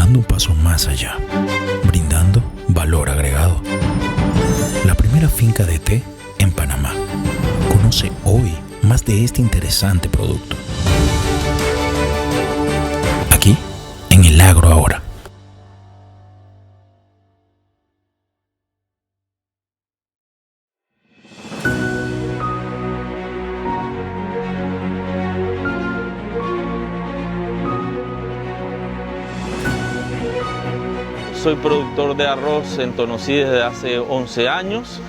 dando un paso más allá, brindando valor agregado. La primera finca de té en Panamá. Conoce hoy más de este interesante producto. Aquí, en El Agro Ahora. Soy productor de arroz en Tonosí desde hace 11 años.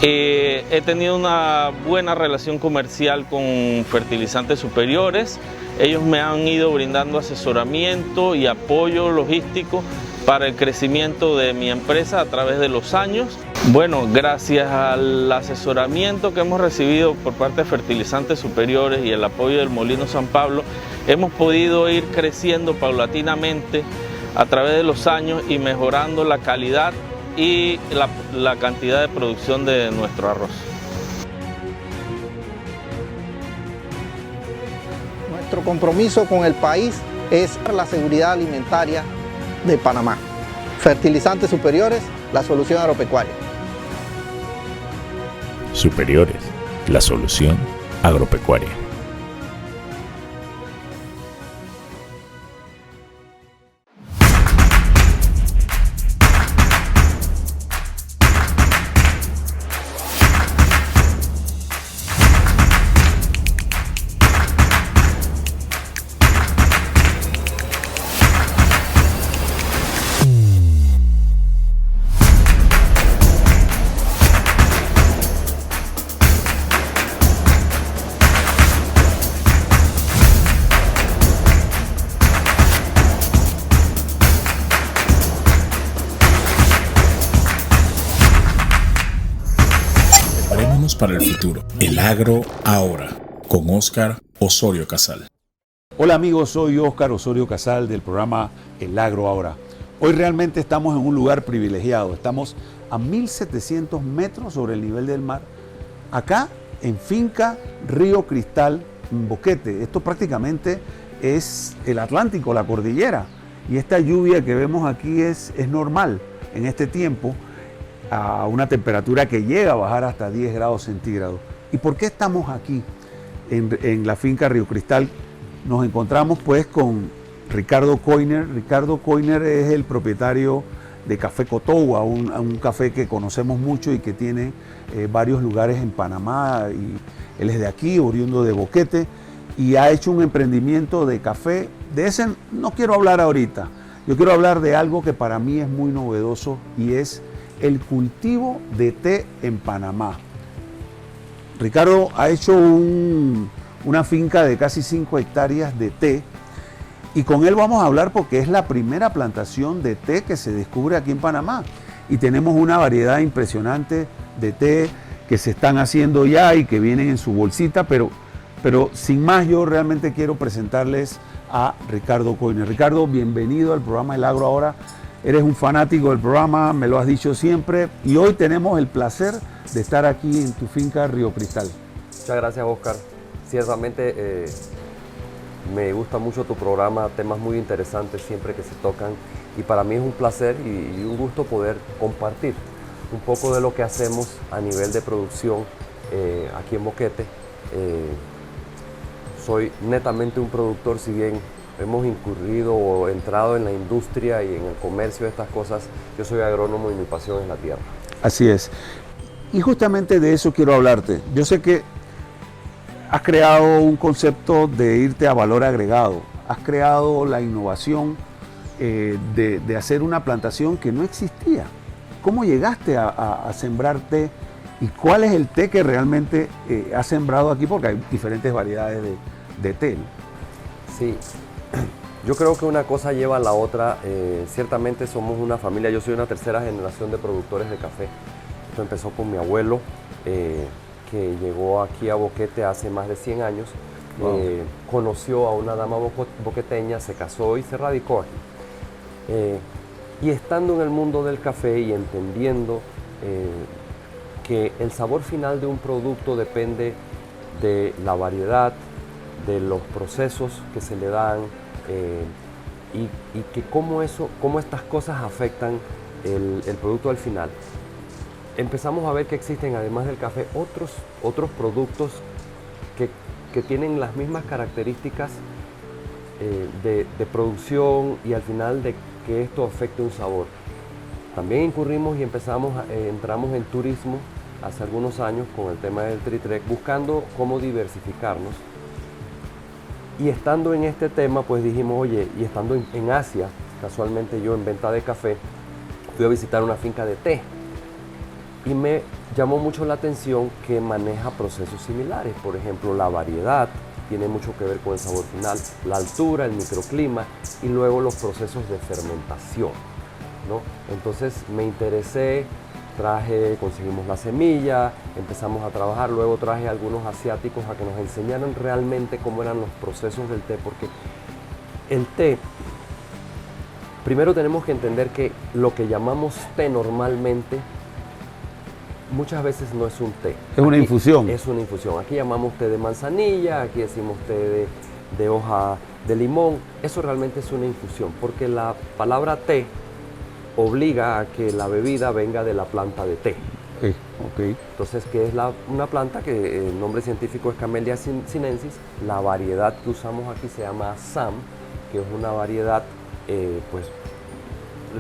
He tenido una buena relación comercial con Fertilizantes Superiores. Ellos me han ido brindando asesoramiento y apoyo logístico para el crecimiento de mi empresa a través de los años. Bueno, gracias al asesoramiento que hemos recibido por parte de Fertilizantes Superiores y el apoyo del Molino San Pablo, hemos podido ir creciendo paulatinamente a través de los años y mejorando la calidad y la cantidad de producción de nuestro arroz. Nuestro compromiso con el país es la seguridad alimentaria de Panamá. Fertilizantes Superiores, la solución agropecuaria. Superiores, la solución agropecuaria. Para el futuro. El Agro Ahora, con Óscar Osorio Casal. Hola amigos, soy Óscar Osorio Casal del programa El Agro Ahora. Hoy realmente estamos en un lugar privilegiado. Estamos a 1.700 metros sobre el nivel del mar. Acá, en Finca Río Cristal, en Boquete. Esto prácticamente es el Atlántico, la cordillera. Y esta lluvia que vemos aquí es normal en este tiempo, a una temperatura que llega a bajar hasta 10 grados centígrados. ¿Y por qué estamos aquí en la finca Río Cristal? Nos encontramos pues con Ricardo Coiner. Ricardo Coiner es el propietario de Café Cotowa, un café que conocemos mucho y que tiene varios lugares en Panamá. Y él es de aquí, oriundo de Boquete, y ha hecho un emprendimiento de café. De ese no quiero hablar ahorita. Yo quiero hablar de algo que para mí es muy novedoso y es el cultivo de té en Panamá. Ricardo ha hecho una finca de casi 5 hectáreas de té y con él vamos a hablar porque es la primera plantación de té que se descubre aquí en Panamá y tenemos una variedad impresionante de té que se están haciendo ya y que vienen en su bolsita, pero sin más yo realmente quiero presentarles a Ricardo Coiner. Ricardo, bienvenido al programa El Agro Ahora. Eres un fanático del programa, me lo has dicho siempre, y hoy tenemos el placer de estar aquí en tu finca Río Cristal. Muchas gracias, Óscar. Ciertamente me gusta mucho tu programa, temas muy interesantes siempre que se tocan, y para mí es un placer y un gusto poder compartir un poco de lo que hacemos a nivel de producción aquí en Boquete. Soy netamente un productor, si bien hemos incurrido o entrado en la industria y en el comercio de estas cosas, yo soy agrónomo y mi pasión es la tierra. Así es. Y justamente de eso quiero hablarte. Yo sé que has creado un concepto de irte a valor agregado. Has creado la innovación de hacer una plantación que no existía. ¿Cómo llegaste a sembrar té? ¿Y cuál es el té que realmente has sembrado aquí? Porque hay diferentes variedades de té, ¿no? Sí. Yo creo que una cosa lleva a la otra. Ciertamente somos una familia, yo soy una tercera generación de productores de café. Esto empezó con mi abuelo, que llegó aquí a Boquete hace más de 100 años. Wow. Conoció a una dama boqueteña, se casó y se radicó aquí. Y estando en el mundo del café y entendiendo que el sabor final de un producto depende de la variedad, de los procesos que se le dan, y que cómo estas cosas afectan el producto al final. Empezamos a ver que existen, además del café, otros productos que tienen las mismas características de producción y al final de que esto afecte un sabor. También incurrimos y entramos en turismo hace algunos años con el tema del Tri-Trek, buscando cómo diversificarnos. Y estando en este tema, pues dijimos, oye, y estando en Asia, casualmente yo en venta de café, fui a visitar una finca de té. Y me llamó mucho la atención que maneja procesos similares. Por ejemplo, la variedad tiene mucho que ver con el sabor final, la altura, el microclima y luego los procesos de fermentación, ¿no? Entonces me interesé, conseguimos la semilla, empezamos a trabajar, luego traje a algunos asiáticos a que nos enseñaran realmente cómo eran los procesos del té, porque el té, primero tenemos que entender que lo que llamamos té normalmente muchas veces no es un té. Es una infusión. Es una infusión. Aquí llamamos té de manzanilla, aquí decimos té de hoja de limón. Eso realmente es una infusión, porque la palabra té obliga a que la bebida venga de la planta de té. Okay. Entonces, ¿qué es una planta que el nombre científico es Camellia sinensis? La variedad que usamos aquí se llama Assam, que es una variedad, pues,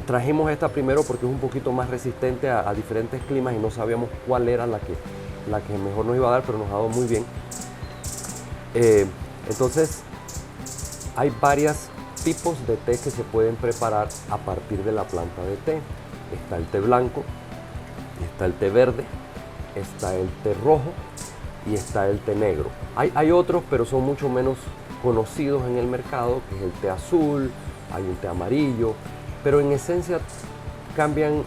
trajimos esta primero porque es un poquito más resistente a diferentes climas y no sabíamos cuál era la que mejor nos iba a dar, pero nos ha dado muy bien. Entonces, hay varios tipos de té que se pueden preparar a partir de la planta de té. Está el té blanco, está el té verde, está el té rojo y está el té negro. Hay otros, pero son mucho menos conocidos en el mercado, que es el té azul, hay un té amarillo, pero en esencia cambian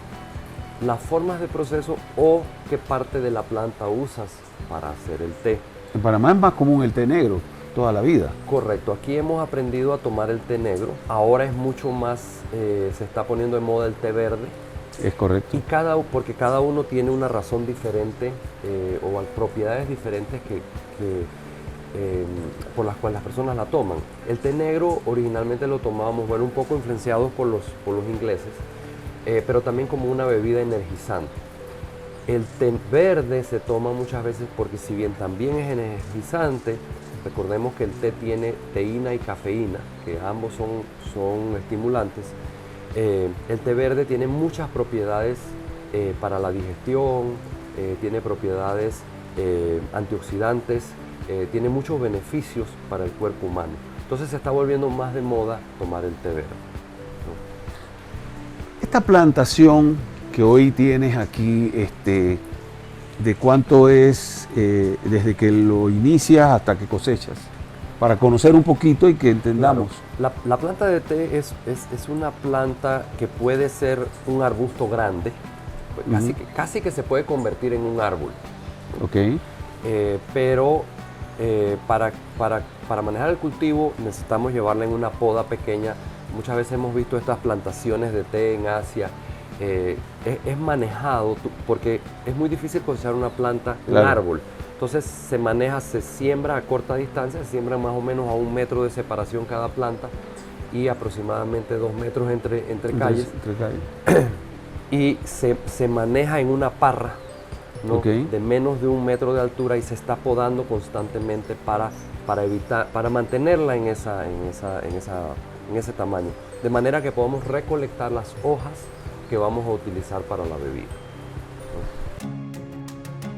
las formas de proceso o qué parte de la planta usas para hacer el té. En Panamá es más común el té negro toda la vida. Correcto, aquí hemos aprendido a tomar el té negro, ahora es mucho más, se está poniendo de moda el té verde. Es correcto. Y porque cada uno tiene una razón diferente o propiedades diferentes por las cuales las personas la toman. El té negro originalmente lo tomábamos, bueno, un poco influenciados por los ingleses, pero también como una bebida energizante. El té verde se toma muchas veces porque si bien también es energizante, recordemos que el té tiene teína y cafeína, que ambos son estimulantes. El té verde tiene muchas propiedades para la digestión, tiene propiedades antioxidantes, tiene muchos beneficios para el cuerpo humano. Entonces se está volviendo más de moda tomar el té verde, ¿no? Esta plantación que hoy tienes aquí, ¿de cuánto es desde que lo inicias hasta que cosechas? Para conocer un poquito y que entendamos. Claro. La planta de té es una planta que puede ser un arbusto grande, casi que se puede convertir en un árbol. Ok. Pero para manejar el cultivo necesitamos llevarla en una poda pequeña. Muchas veces hemos visto estas plantaciones de té en Asia. Es manejado porque es muy difícil cosechar una planta, claro, un árbol. Entonces se siembra a corta distancia, se siembra más o menos a 1 metro de separación cada planta y aproximadamente 2 metros entre calles. Y se maneja en una parra, ¿no? Okay, de menos de 1 metro de altura y se está podando constantemente para mantenerla en ese tamaño, de manera que podamos recolectar las hojas que vamos a utilizar para la bebida.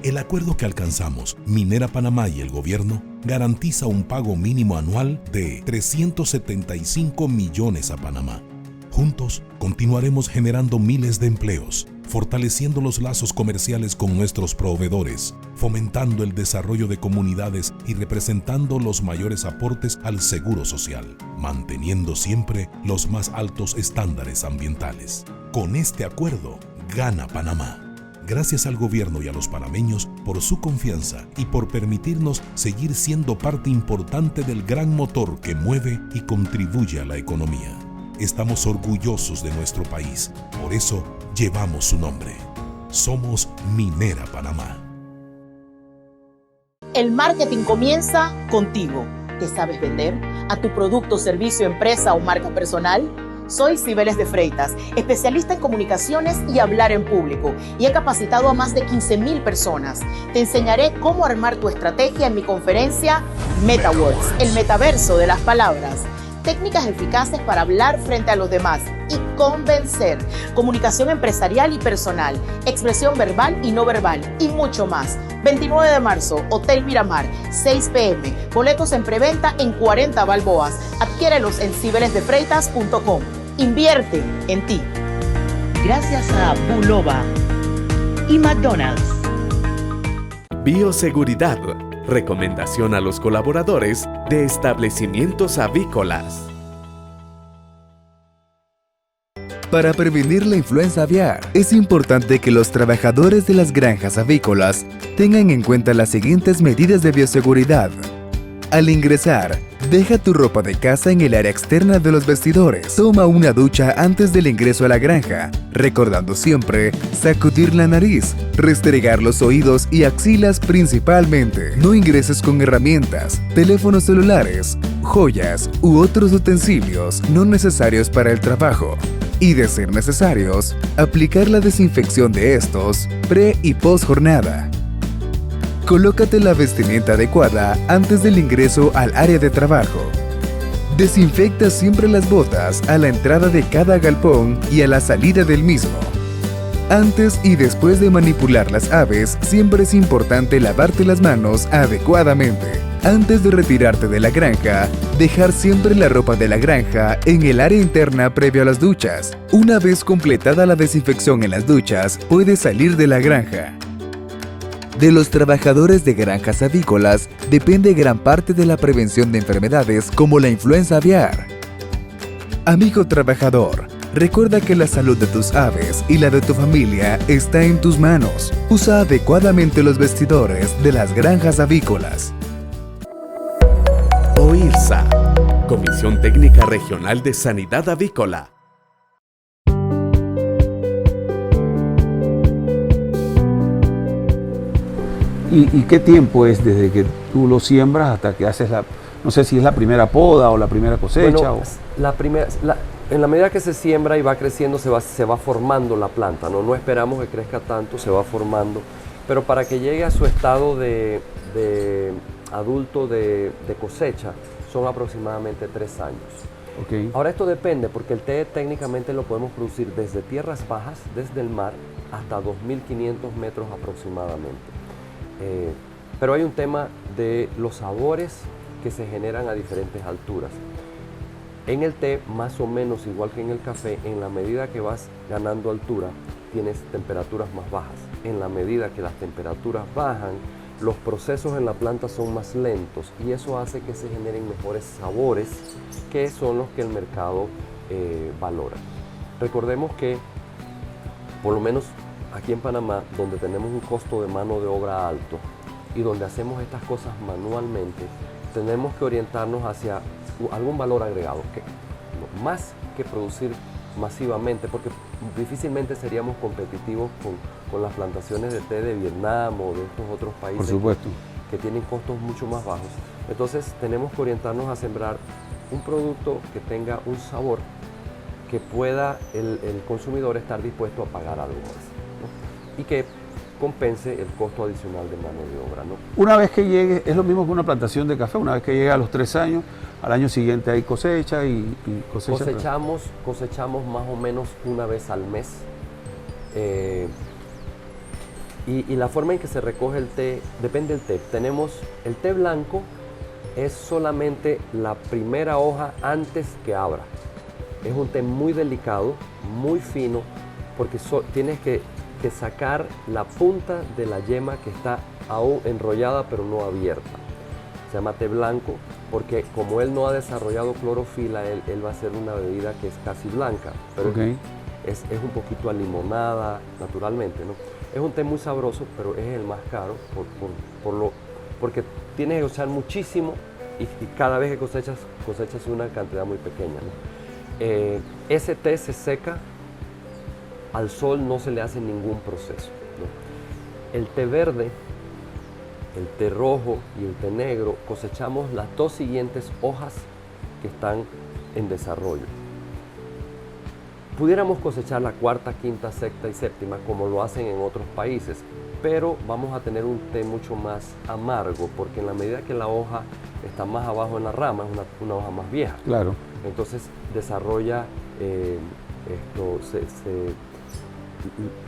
El acuerdo que alcanzamos, Minera Panamá y el gobierno, garantiza un pago mínimo anual de 375 millones a Panamá. Juntos, continuaremos generando miles de empleos, fortaleciendo los lazos comerciales con nuestros proveedores, fomentando el desarrollo de comunidades y representando los mayores aportes al seguro social, manteniendo siempre los más altos estándares ambientales. Con este acuerdo, gana Panamá. Gracias al gobierno y a los panameños por su confianza y por permitirnos seguir siendo parte importante del gran motor que mueve y contribuye a la economía. Estamos orgullosos de nuestro país, por eso llevamos su nombre. Somos Minera Panamá. El marketing comienza contigo. ¿Te sabes vender? ¿A tu producto, servicio, empresa o marca personal? Soy Cibeles de Freitas, especialista en comunicaciones y hablar en público, y he capacitado a más de 15,000 personas. Te enseñaré cómo armar tu estrategia en mi conferencia MetaWords, el metaverso de las palabras. Técnicas eficaces para hablar frente a los demás y convencer, comunicación empresarial y personal, expresión verbal y no verbal y mucho más. 29 de marzo, Hotel Miramar, 6 p.m. Boletos en preventa en 40 balboas. Adquiérelos en cibelesdefreitas.com. Invierte en ti. Gracias a Bulova y McDonald's. Bioseguridad. Recomendación a los colaboradores de establecimientos avícolas. Para prevenir la influenza aviar, es importante que los trabajadores de las granjas avícolas tengan en cuenta las siguientes medidas de bioseguridad. Al ingresar, deja tu ropa de casa en el área externa de los vestidores. Toma una ducha antes del ingreso a la granja, recordando siempre sacudir la nariz, restregar los oídos y axilas principalmente. No ingreses con herramientas, teléfonos celulares, joyas u otros utensilios no necesarios para el trabajo. Y de ser necesarios, aplicar la desinfección de estos pre y post jornada. Colócate la vestimenta adecuada antes del ingreso al área de trabajo. Desinfecta siempre las botas a la entrada de cada galpón y a la salida del mismo. Antes y después de manipular las aves, siempre es importante lavarte las manos adecuadamente. Antes de retirarte de la granja, dejar siempre la ropa de la granja en el área interna previo a las duchas. Una vez completada la desinfección en las duchas, puedes salir de la granja. De los trabajadores de granjas avícolas depende gran parte de la prevención de enfermedades como la influenza aviar. Amigo trabajador, recuerda que la salud de tus aves y la de tu familia está en tus manos. Usa adecuadamente los vestidores de las granjas avícolas. OIRSA, Comisión Técnica Regional de Sanidad Avícola. ¿Y qué tiempo es desde que tú lo siembras hasta que haces no sé si es la primera poda o la primera cosecha? Bueno, en la medida que se siembra y va creciendo, se va formando la planta, ¿no? No esperamos que crezca tanto, se va formando, pero para que llegue a su estado de adulto de cosecha, son aproximadamente 3 años. Okay. Ahora esto depende, porque el té técnicamente lo podemos producir desde tierras bajas, desde el mar, hasta 2.500 metros aproximadamente. Pero hay un tema de los sabores que se generan a diferentes alturas. En el té, más o menos igual que en el café, en la medida que vas ganando altura, tienes temperaturas más bajas. En la medida que las temperaturas bajan, los procesos en la planta son más lentos y eso hace que se generen mejores sabores, que son los que el mercado valora. Recordemos que, por lo menos aquí en Panamá, donde tenemos un costo de mano de obra alto y donde hacemos estas cosas manualmente, tenemos que orientarnos hacia algún valor agregado, más que producir masivamente, porque difícilmente seríamos competitivos con las plantaciones de té de Vietnam o de estos otros países. Por supuesto. Que tienen costos mucho más bajos. Entonces tenemos que orientarnos a sembrar un producto que tenga un sabor que pueda el consumidor estar dispuesto a pagar algo más, ¿no? Y que compense el costo adicional de mano de obra, ¿no? Una vez que llegue, es lo mismo que una plantación de café, una vez que llegue a los 3 años, al año siguiente hay cosecha y cosecha. Cosechamos más o menos una vez al mes. Y la forma en que se recoge el té, depende del té. Tenemos el té blanco, es solamente la primera hoja antes que abra. Es un té muy delicado, muy fino, porque tienes que sacar la punta de la yema que está aún enrollada pero no abierta. Se llama té blanco porque como él no ha desarrollado clorofila, él va a ser una bebida que es casi blanca, pero okay. es un poquito alimonada naturalmente, ¿no? Es un té muy sabroso, pero es el más caro porque tienes que cosechar muchísimo y cada vez que cosechas una cantidad muy pequeña, ¿no? Ese té se seca, al sol no se le hace ningún proceso, ¿no? El té verde el té rojo y el té negro, cosechamos las 2 siguientes hojas que están en desarrollo. Pudiéramos cosechar la cuarta, quinta, sexta y séptima como lo hacen en otros países, pero vamos a tener un té mucho más amargo, porque en la medida que la hoja está más abajo en la rama, es una hoja más vieja. Claro. Entonces desarrolla,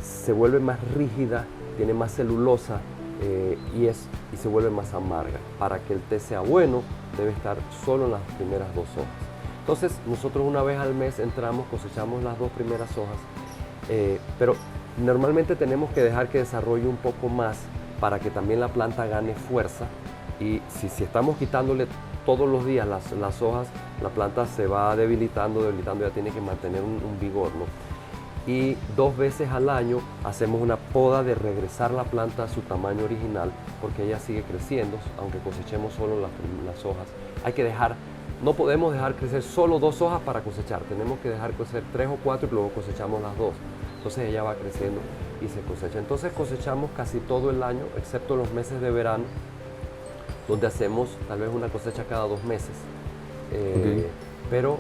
se vuelve más rígida, tiene más celulosa y se vuelve más amarga. Para que el té sea bueno, debe estar solo en las primeras 2 hojas. Entonces nosotros una vez al mes entramos, cosechamos las 2 primeras hojas, pero normalmente tenemos que dejar que desarrolle un poco más para que también la planta gane fuerza, y si estamos quitándole todos los días las hojas, la planta se va debilitando, ya tiene que mantener un vigor, ¿no? Y 2 veces al año hacemos una poda de regresar la planta a su tamaño original, porque ella sigue creciendo, aunque cosechemos solo las hojas. No podemos dejar crecer solo 2 hojas para cosechar, tenemos que dejar crecer 3 o 4 y luego cosechamos las 2. Entonces ella va creciendo y se cosecha. Entonces cosechamos casi todo el año, excepto los meses de verano, donde hacemos tal vez una cosecha cada 2 meses. Pero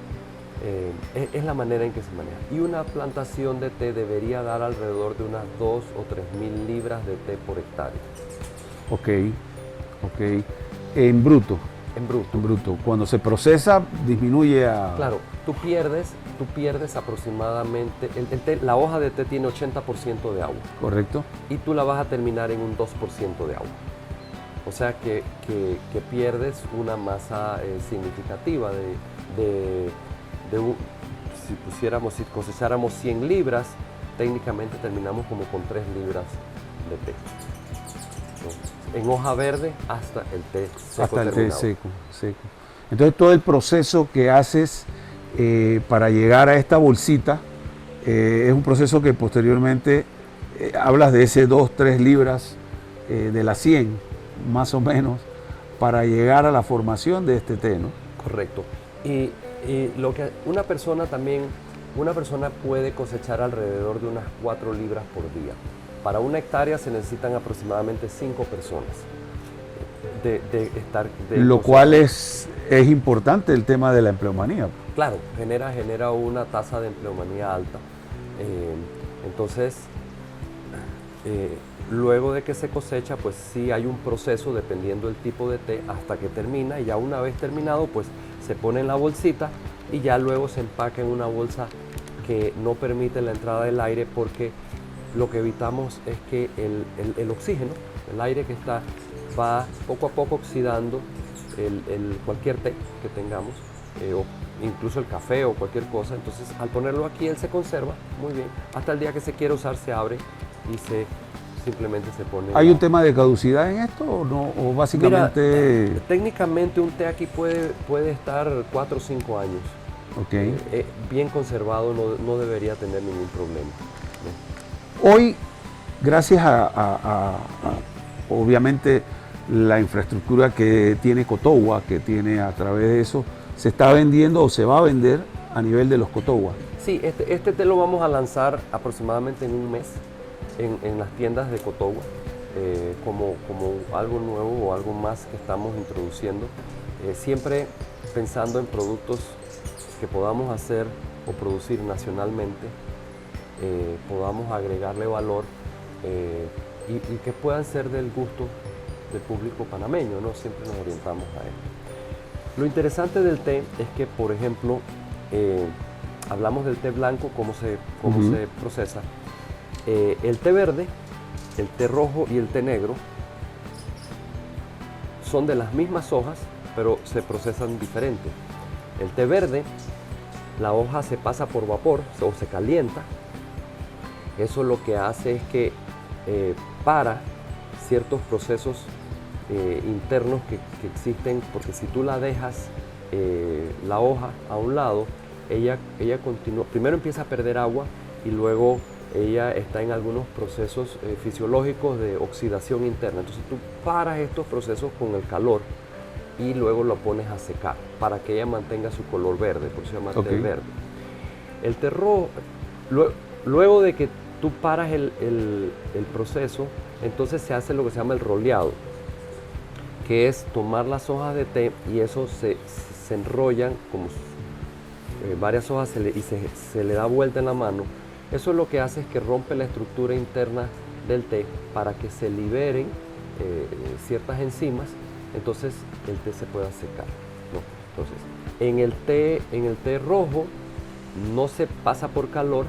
es la manera en que se maneja. Y una plantación de té debería dar alrededor de unas 2 o 3 mil libras de té por hectárea. Ok. En bruto. En bruto. En bruto. Cuando se procesa, disminuye a... Claro, tú pierdes aproximadamente, la hoja de té tiene 80% de agua. Correcto. Y tú la vas a terminar en un 2% de agua. O sea que pierdes una masa significativa si cosecháramos 100 libras, técnicamente terminamos como con 3 libras de té. En hoja verde hasta el té seco. Hasta el terminado. té seco. Entonces todo el proceso que haces para llegar a esta bolsita es un proceso que posteriormente hablas de ese 2-3 libras de las 100, más o menos, para llegar a la formación de este té, ¿no? Correcto. Y lo que una persona puede cosechar alrededor de unas 4 libras por día. Para 1 hectárea se necesitan aproximadamente 5 personas. Lo cual es importante el tema de la empleomanía. Claro, genera una tasa de empleomanía alta. Entonces, luego de que se cosecha, pues sí hay un proceso dependiendo del tipo de té hasta que termina, y ya una vez terminado, pues se pone en la bolsita y ya luego se empaca en una bolsa que no permite la entrada del aire, porque lo que evitamos es que el oxígeno, el aire que está, va poco a poco oxidando cualquier té que tengamos, o incluso el café o cualquier cosa. Entonces al ponerlo aquí él se conserva muy bien, hasta el día que se quiere usar se abre y simplemente se pone. ¿Hay un tema de caducidad en esto o no? ¿O básicamente? Mira, técnicamente un té aquí puede estar 4 o 5 años. Okay. Bien conservado, no debería tener ningún problema. Hoy, gracias a obviamente la infraestructura que tiene Cotogua, que tiene a través de eso, se está vendiendo o se va a vender a nivel de los Cotogua. Sí, este té lo vamos a lanzar aproximadamente en un mes en las tiendas de Cotogua, como algo nuevo o algo más que estamos introduciendo, siempre pensando en productos que podamos hacer o producir nacionalmente, podamos agregarle valor y que puedan ser del gusto del público panameño, ¿no? Siempre nos orientamos a él. Lo interesante del té es que, por ejemplo, hablamos del té blanco, cómo se procesa. El té verde, el té rojo y el té negro son de las mismas hojas, pero se procesan diferente. El té verde, la hoja se pasa por vapor o se calienta. Eso lo que hace es que para ciertos procesos internos que existen, porque si tú la dejas la hoja a un lado, ella continúa, primero empieza a perder agua y luego ella está en algunos procesos fisiológicos de oxidación interna. Entonces tú paras estos procesos con el calor y luego lo pones a secar para que ella mantenga su color verde, por eso se llama té verde. El té rojo, luego de que tú paras el proceso, entonces se hace lo que se llama el roleado. que es tomar las hojas de té y eso se enrollan como varias hojas se le da vuelta en la mano. Eso lo que hace es que rompe la estructura interna del té para que se liberen ciertas enzimas, entonces el té se pueda secar, ¿no? Entonces, en el té rojo no se pasa por calor,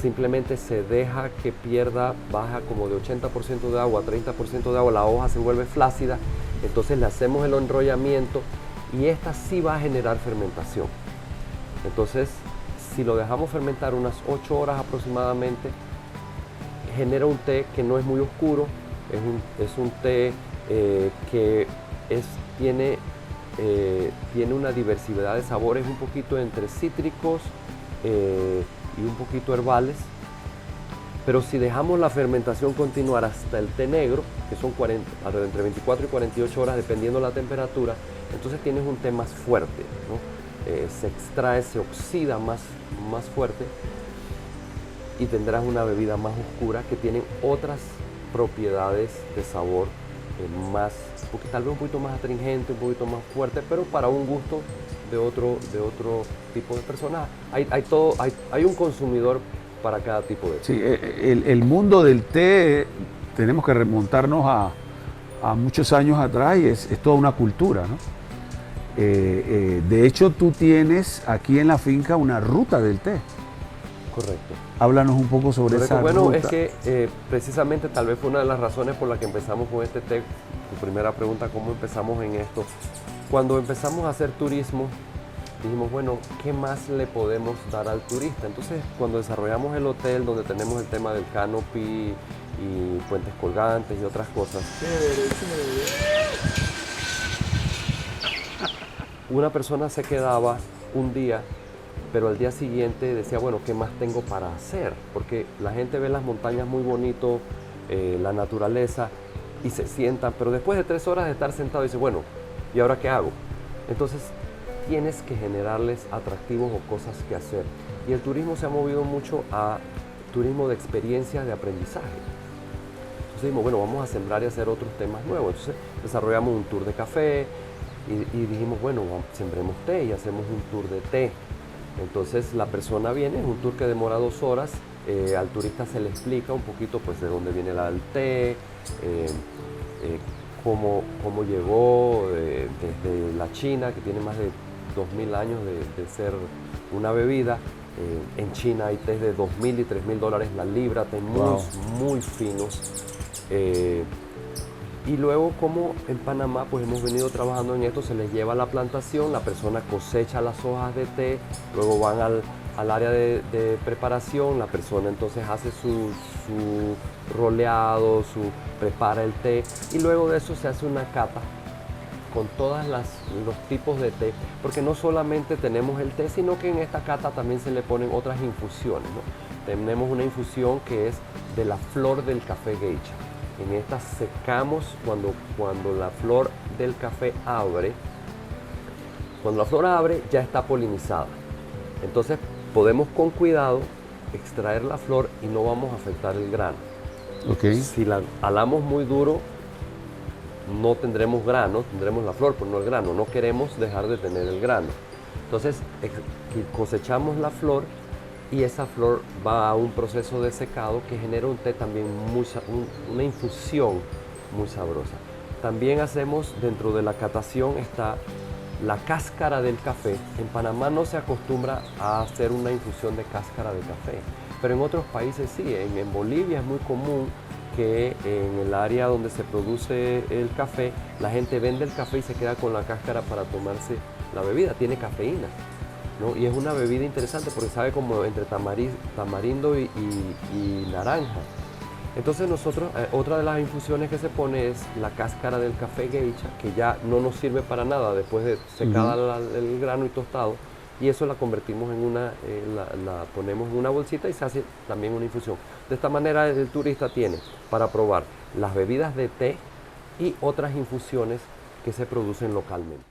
simplemente se deja que baja como de 80% de agua a 30% de agua, la hoja se vuelve flácida, entonces le hacemos el enrollamiento y esta sí va a generar fermentación. Entonces, si lo dejamos fermentar unas 8 horas aproximadamente, genera un té que no es muy oscuro, es un té que tiene una diversidad de sabores un poquito entre cítricos y un poquito herbales. Pero si dejamos la fermentación continuar hasta el té negro, que son entre 24 y 48 horas dependiendo la temperatura, entonces tienes un té más fuerte, ¿no? Se extrae, se oxida más fuerte y tendrás una bebida más oscura que tiene otras propiedades de sabor porque tal vez un poquito más astringente, un poquito más fuerte, pero para un gusto de otro tipo de persona. Hay un consumidor para cada tipo de té. Sí, el mundo del té, tenemos que remontarnos a muchos años atrás y es toda una cultura, ¿no? De hecho, tú tienes aquí en la finca una ruta del té. Correcto. Háblanos un poco sobre esa ruta. Bueno, es que precisamente tal vez fue una de las razones por las que empezamos con este té. Tu primera pregunta, ¿cómo empezamos en esto? Cuando empezamos a hacer turismo, dijimos, bueno, ¿qué más le podemos dar al turista? Entonces, cuando desarrollamos el hotel, donde tenemos el tema del canopy y puentes colgantes y otras cosas, una persona se quedaba un día, pero al día siguiente decía, bueno, ¿qué más tengo para hacer? Porque la gente ve las montañas muy bonito, la naturaleza, y se sientan, pero después de 3 horas de estar sentado dice, bueno, ¿y ahora qué hago? Entonces tienes que generarles atractivos o cosas que hacer. Y el turismo se ha movido mucho a turismo de experiencias de aprendizaje. Entonces dijimos, bueno, vamos a sembrar y hacer otros temas nuevos. Entonces desarrollamos un tour de café y dijimos, bueno, sembremos té y hacemos un tour de té. Entonces la persona viene, es un tour que demora 2 horas, al turista se le explica un poquito pues de dónde viene el té, cómo llegó desde la China, que tiene más de 2000 años de ser una bebida. En China hay tés de $2,000 y $3,000 la libra, tés muy finos. Y luego, como en Panamá pues hemos venido trabajando en esto, se les lleva a la plantación, la persona cosecha las hojas de té, luego van al área de preparación, la persona entonces hace su roleado, prepara el té y luego de eso se hace una cata con todos los tipos de té, porque no solamente tenemos el té, sino que en esta cata también se le ponen otras infusiones, ¿no? Tenemos una infusión que es de la flor del café geisha. En esta secamos cuando la flor del café abre. Cuando la flor abre ya está polinizada. Entonces podemos con cuidado extraer la flor y no vamos a afectar el grano. Okay. Si la alamos muy duro, no tendremos grano, tendremos la flor, pero no el grano. No queremos dejar de tener el grano. Entonces cosechamos la flor y esa flor va a un proceso de secado que genera un té también una infusión muy sabrosa. También hacemos, dentro de la catación está la cáscara del café. En Panamá no se acostumbra a hacer una infusión de cáscara de café, pero en otros países sí. En Bolivia es muy común que en el área donde se produce el café, la gente vende el café y se queda con la cáscara para tomarse la bebida. Tiene cafeína, ¿no? Y es una bebida interesante porque sabe como entre tamarindo y naranja. Entonces nosotros, otra de las infusiones que se pone es la cáscara del café geisha, que ya no nos sirve para nada después de secada el grano y tostado, y eso la convertimos en la ponemos en una bolsita y se hace también una infusión. De esta manera el turista tiene para probar las bebidas de té y otras infusiones que se producen localmente.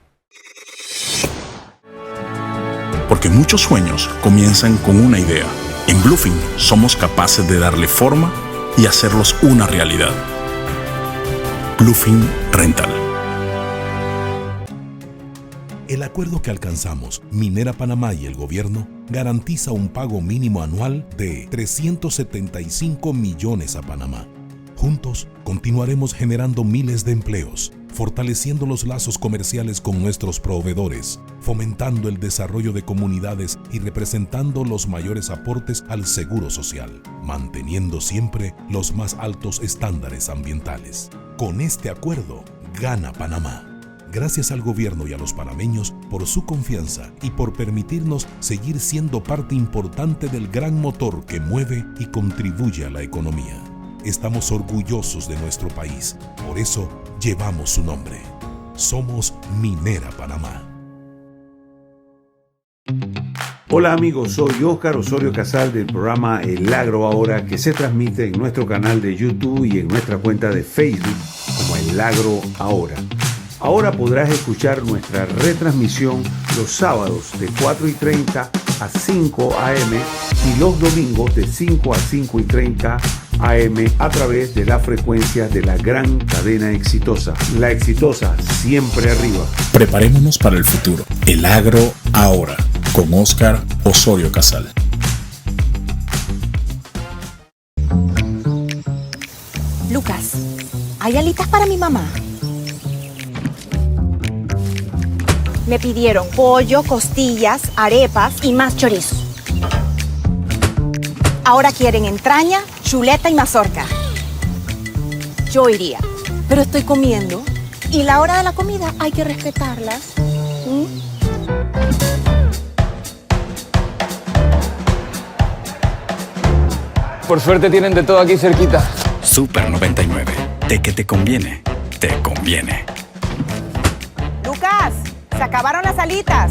Porque muchos sueños comienzan con una idea. En Bluefin somos capaces de darle forma y hacerlos una realidad. Bluefin Rental. acuerdo que alcanzamos, Minera Panamá y el gobierno garantiza un pago mínimo anual de 375 millones a Panamá. Juntos continuaremos generando miles de empleos, fortaleciendo los lazos comerciales con nuestros proveedores, fomentando el desarrollo de comunidades y representando los mayores aportes al seguro social, manteniendo siempre los más altos estándares ambientales. Con este acuerdo, gana Panamá. Gracias al gobierno y a los panameños por su confianza y por permitirnos seguir siendo parte importante del gran motor que mueve y contribuye a la economía. Estamos orgullosos de nuestro país, por eso llevamos su nombre. Somos Minera Panamá. Hola amigos, soy Óscar Osorio Casal del programa El Agro Ahora, que se transmite en nuestro canal de YouTube y en nuestra cuenta de Facebook como El Agro Ahora. Ahora podrás escuchar nuestra retransmisión los sábados de 4:30 a 5 a.m. y los domingos de 5 a 5:30 a.m. a través de las frecuencias de la gran cadena exitosa. La exitosa siempre arriba. Preparémonos para el futuro. El Agro Ahora, con Óscar Osorio Casal. Lucas, ¿hay alitas para mi mamá? Me pidieron pollo, costillas, arepas y más chorizo. Ahora quieren entraña, chuleta y mazorca. Yo iría, pero estoy comiendo y la hora de la comida hay que respetarla. Por suerte tienen de todo aquí cerquita. Super 99. De que te conviene, te conviene. Lucas, se acabaron las alitas.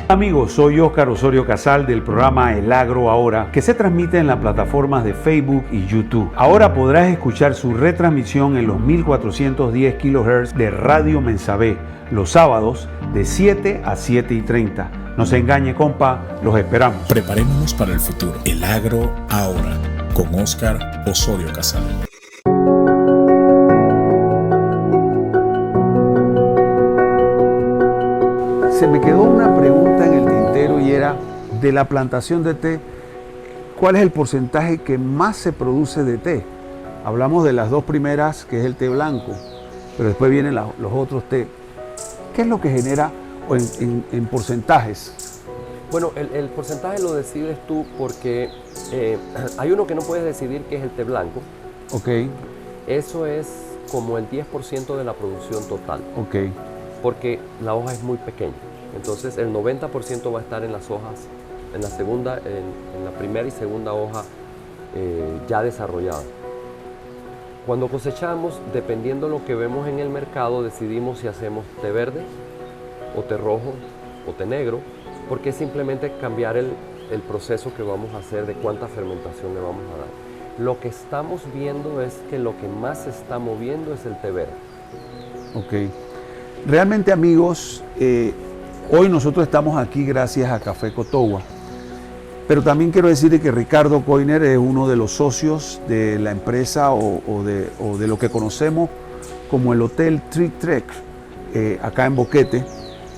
Amigos, soy Óscar Osorio Casal del programa El Agro Ahora, que se transmite en las plataformas de Facebook y YouTube. Ahora podrás escuchar su retransmisión en los 1410 kHz de Radio Mensabé, los sábados de 7 a 7:30. No se engañe, compa, los esperamos. Preparémonos para el futuro. El Agro Ahora, con Óscar Osorio Casal. Se me quedó una pregunta en el tintero y era, de la plantación de té, ¿cuál es el porcentaje que más se produce de té? Hablamos de las dos primeras, que es el té blanco, pero después vienen los otros té. ¿Qué es lo que genera en porcentajes? Bueno, el porcentaje lo decides tú porque hay uno que no puedes decidir, que es el té blanco. Ok. Eso es como el 10% de la producción total. Ok. Porque la hoja es muy pequeña. Entonces el 90% va a estar en las hojas, en la primera y segunda hoja ya desarrollada. Cuando cosechamos, dependiendo de lo que vemos en el mercado, decidimos si hacemos té verde, o té rojo, o té negro, porque es simplemente cambiar el proceso que vamos a hacer de cuánta fermentación le vamos a dar. Lo que estamos viendo es que lo que más se está moviendo es el té verde. Ok. Realmente, amigos, hoy nosotros estamos aquí gracias a Café Cotowa, pero también quiero decirle que Ricardo Coiner es uno de los socios de la empresa o de lo que conocemos como el Hotel Trick Trek acá en Boquete,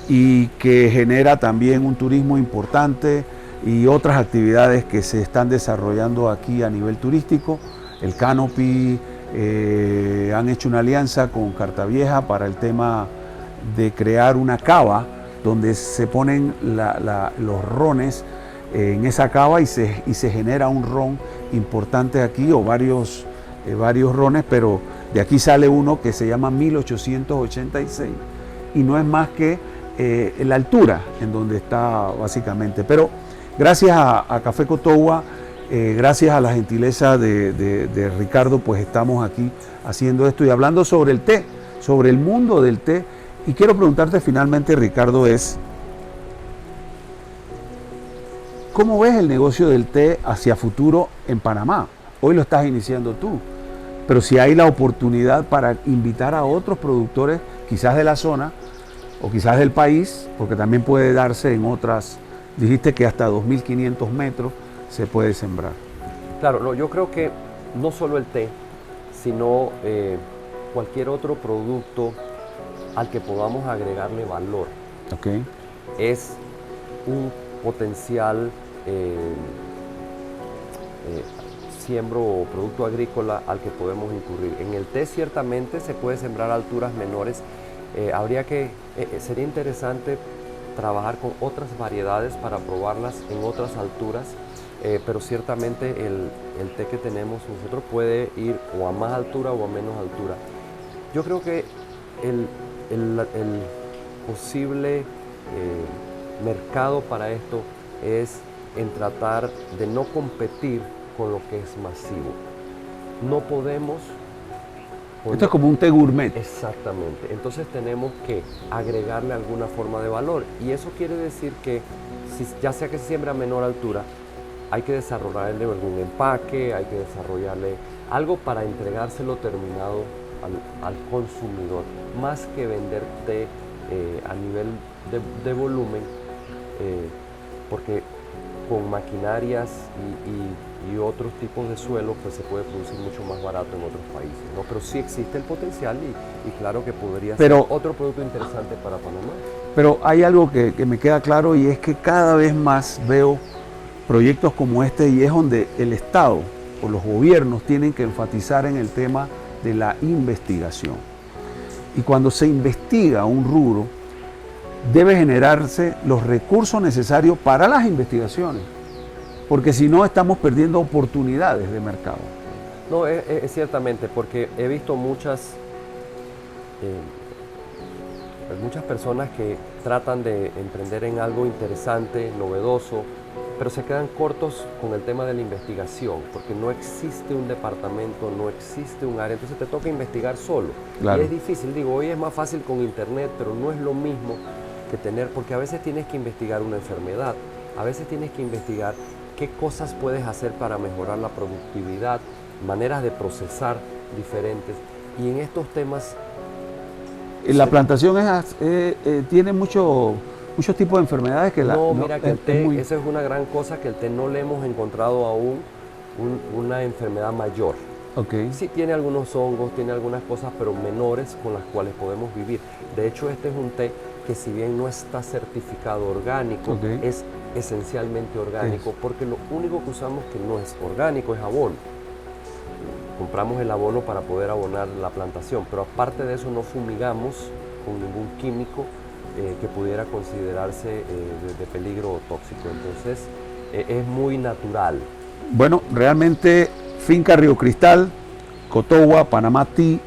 y que genera también un turismo importante y otras actividades que se están desarrollando aquí a nivel turístico. El Canopy, han hecho una alianza con Cartavieja para el tema de crear una cava donde se ponen los rones en esa cava y se genera un ron importante aquí, o varios rones, pero de aquí sale uno que se llama 1886 y no es más que la altura en donde está básicamente. Pero gracias a Café Cotowa, gracias a la gentileza de Ricardo, pues estamos aquí haciendo esto y hablando sobre el té, sobre el mundo del té. Y quiero preguntarte finalmente, Ricardo, ¿cómo ves el negocio del té hacia futuro en Panamá? Hoy lo estás iniciando tú, pero si hay la oportunidad para invitar a otros productores, quizás de la zona o quizás del país, porque también puede darse en otras, dijiste que hasta 2.500 metros se puede sembrar. Claro, no, yo creo que no solo el té, sino cualquier otro producto al que podamos agregarle valor. Okay. Es un potencial siembro o producto agrícola al que podemos incurrir. En el té ciertamente se puede sembrar a alturas menores. Sería interesante trabajar con otras variedades para probarlas en otras alturas, pero ciertamente el té que tenemos nosotros puede ir o a más altura o a menos altura. Yo creo que el posible mercado para esto es en tratar de no competir con lo que es masivo. No podemos... Esto es como un té gourmet. Exactamente. Entonces tenemos que agregarle alguna forma de valor. Y eso quiere decir que, ya sea que se siembra a menor altura, hay que desarrollarle algún empaque, hay que desarrollarle algo para entregárselo terminado al consumidor, más que vender té a nivel de volumen, porque con maquinarias y otros tipos de suelo pues se puede producir mucho más barato en otros países, ¿no? Pero sí existe el potencial y claro que podría ser otro producto interesante para Panamá. Pero hay algo que me queda claro, y es que cada vez más veo proyectos como este, y es donde el Estado o los gobiernos tienen que enfatizar en el tema de la investigación. Y cuando se investiga un rubro, debe generarse los recursos necesarios para las investigaciones, porque si no estamos perdiendo oportunidades de mercado. No, es ciertamente, porque he visto muchas personas que tratan de emprender en algo interesante, novedoso, pero se quedan cortos con el tema de la investigación, porque no existe un departamento, no existe un área, entonces te toca investigar solo. Claro. Y es difícil, digo, hoy es más fácil con internet, pero no es lo mismo que tener, porque a veces tienes que investigar una enfermedad, a veces tienes que investigar qué cosas puedes hacer para mejorar la productividad, maneras de procesar diferentes, y en estos temas... La plantación tiene muchos tipos de enfermedades que mira que el té, esa es una gran cosa, que el té no le hemos encontrado aún una enfermedad mayor. Okay. Sí tiene algunos hongos, tiene algunas cosas, pero menores con las cuales podemos vivir. De hecho, este es un té que, si bien no está certificado orgánico, es esencialmente orgánico, porque lo único que usamos que no es orgánico es abono. Compramos el abono para poder abonar la plantación, pero aparte de eso no fumigamos con ningún químico que pudiera considerarse de peligro tóxico. Entonces es muy natural. Bueno, realmente Finca Río Cristal, Cotogua, Panamá Tea,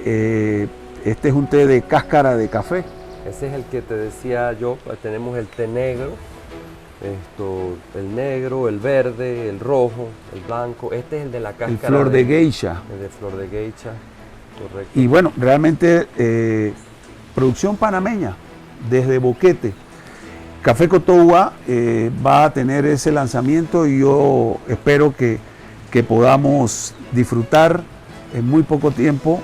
este es un té de cáscara de café. Ese es el que te decía yo. Tenemos el té negro, el negro, el verde, el rojo, el blanco. Este es el de la cáscara. El flor de geisha. El de flor de geisha, correcto. Y bueno, realmente producción panameña, desde Boquete. Café Cotogua va a tener ese lanzamiento, y yo espero que podamos disfrutar en muy poco tiempo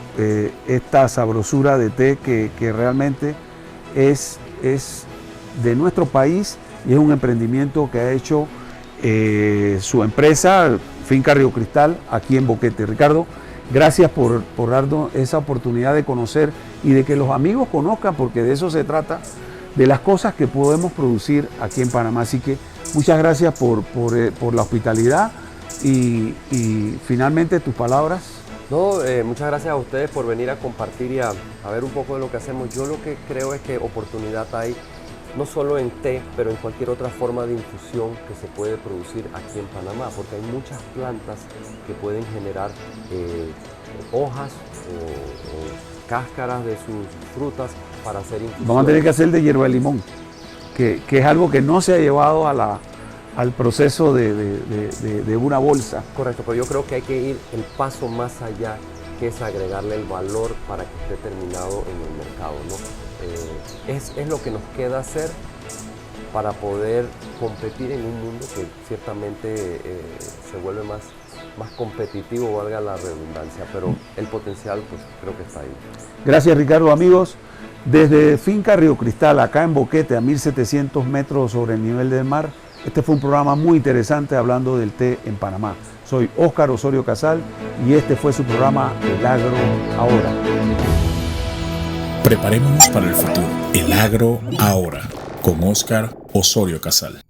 esta sabrosura de té que realmente es de nuestro país, y es un emprendimiento que ha hecho su empresa, Finca Río Cristal, aquí en Boquete. Ricardo, gracias por darnos esa oportunidad de conocer y de que los amigos conozcan, porque de eso se trata, de las cosas que podemos producir aquí en Panamá. Así que muchas gracias por la hospitalidad y finalmente tus palabras. No, muchas gracias a ustedes por venir a compartir y a ver un poco de lo que hacemos. Yo lo que creo es que oportunidad hay, no solo en té, pero en cualquier otra forma de infusión que se puede producir aquí en Panamá, porque hay muchas plantas que pueden generar hojas o cáscaras de sus frutas para hacer infusión. Vamos a tener que hacer de hierba de limón, que es algo que no se ha llevado al proceso de una bolsa. Correcto, pero yo creo que hay que ir el paso más allá, que es agregarle el valor para que esté terminado en el mercado, ¿no? Es lo que nos queda hacer para poder competir en un mundo que ciertamente se vuelve más competitivo, valga la redundancia, pero el potencial pues creo que está ahí. Gracias, Ricardo. Amigos, desde Finca Río Cristal, acá en Boquete, a 1700 metros sobre el nivel del mar, este fue un programa muy interesante hablando del té en Panamá. Soy Óscar Osorio Casal y este fue su programa El Agro Ahora. Preparémonos para el futuro. El agro ahora, con Óscar Osorio Casal.